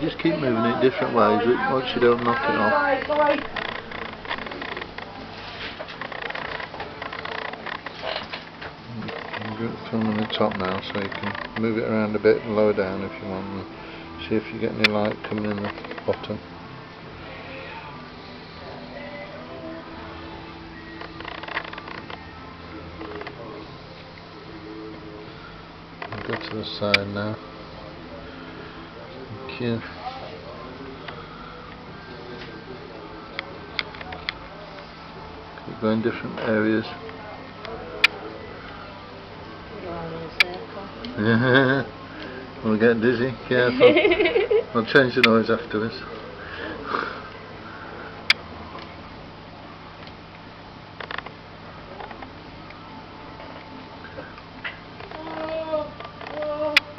Just keep moving it different ways, once you don't knock it off. Film on the top now, so you can move it around a bit and lower down if you want, and see if you get any light coming in the bottom. I'll go to the side now. Thank you. Keep going different areas. Yeah, we'll get dizzy, careful. I'll change the noise afterwards.